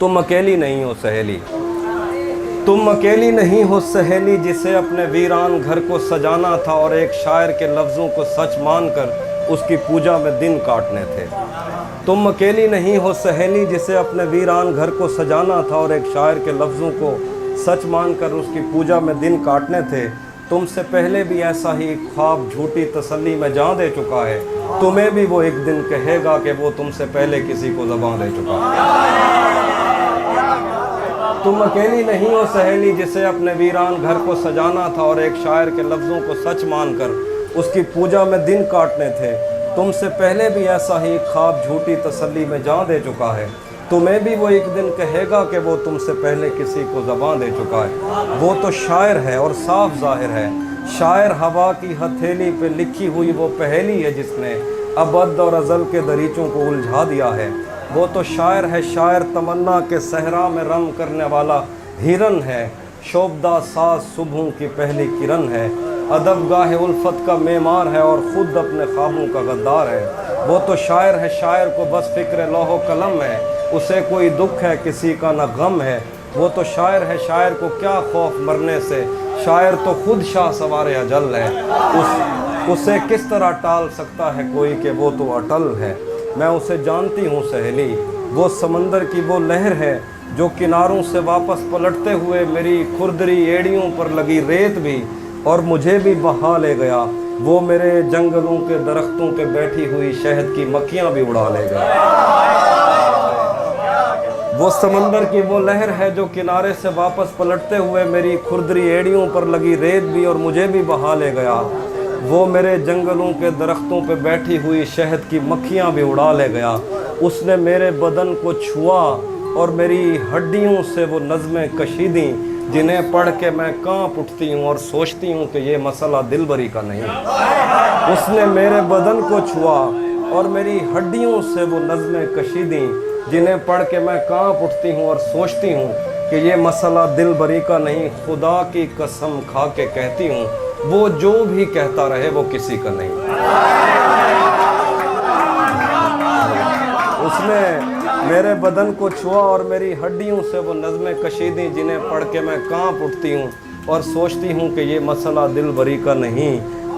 तुम अकेली नहीं हो सहेली, तुम अकेली नहीं हो सहेली जिसे अपने वीरान घर को सजाना था और एक शायर के लफ्ज़ों को सच मानकर उसकी पूजा में दिन काटने थे। तुम अकेली नहीं हो सहेली जिसे अपने वीरान घर को सजाना था और एक शायर के लफ्ज़ों को सच मानकर उसकी पूजा में दिन काटने थे। तुमसे पहले भी ऐसा ही ख्वाब झूठी तसल्ली में जान दे चुका है, तुम्हें भी वो एक दिन कहेगा कि वो तुमसे पहले किसी को ज़बान दे चुका है। तुम अकेली नहीं हो सहेली जिसे अपने वीरान घर को सजाना था और एक शायर के लफ्ज़ों को सच मानकर उसकी पूजा में दिन काटने थे। तुमसे पहले भी ऐसा ही ख्वाब झूठी तसल्ली में जान दे चुका है, तुम्हें भी वो एक दिन कहेगा कि वो तुमसे पहले किसी को ज़बान दे चुका है। वो तो शायर है और साफ ज़ाहिर है, शायर हवा की हथेली पे लिखी हुई वो पहेली है जिसने अबद और अज़ल के दरीचों को उलझा दिया है। वो तो शायर है, शायर तमन्ना के सहरा में रम करने वाला हिरन है, शोभदा साज सुबहों की पहली किरण है, अदब गाहे उल्फत का मेमार है और ख़ुद अपने ख्वाबों का गद्दार है। वो तो शायर है, शायर को बस फ़िक्र लौहो कलम है, उसे कोई दुख है किसी का न गम है। वो तो शायर है, शायर को क्या खौफ मरने से, शायर तो खुद शाह सवार अजल है। उसे किस तरह टाल सकता है कोई कि वो तो अटल है। मैं उसे जानती हूँ सहेली, वो समंदर की वो लहर है जो किनारों से वापस पलटते हुए मेरी खुरदरी एड़ियों पर लगी रेत भी और मुझे भी बहा ले गया। वो मेरे जंगलों के दरख्तों पे बैठी हुई शहद की मक्खियाँ भी उड़ा ले गया। वो समंदर की वो लहर है जो किनारे से वापस पलटते हुए मेरी खुरदरी एड़ियों पर लगी रेत भी और मुझे भी बहा ले गया। वो मेरे जंगलों के दरख्तों पे बैठी हुई शहद की मक्खियाँ भी उड़ा ले गया। उसने मेरे बदन को छुआ और मेरी हड्डियों से वो नज़में कशी दी जिन्हें पढ़ के मैं कांप उठती हूँ और सोचती हूँ कि ये मसला दिलबरी का नहीं। उसने मेरे बदन को छुआ और मेरी हड्डियों से वो नज़में कशी दी जिन्हें पढ़ के मैं कांप उठती हूँ और सोचती हूँ कि ये मसला दिलबरी का नहीं। खुदा की कसम खा के कहती हूँ, वो जो भी कहता रहे वो किसी का नहीं। उसने मेरे बदन को छुआ और मेरी हड्डियों से वो नज़में कशी दी जिन्हें पढ़ के मैं कांप उठती हूँ और सोचती हूँ कि ये मसला दिलबरी का नहीं।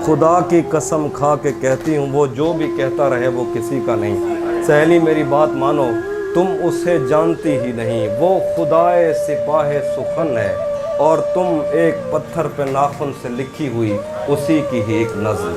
खुदा की कसम खा के कहती हूँ, वो जो भी कहता रहे वो किसी का नहीं। सहेली मेरी बात मानो, तुम उसे जानती ही नहीं, वो खुदाए सिपाहे सुखन है और तुम एक पत्थर पे नाखून से लिखी हुई उसी की ही एक नज़्म।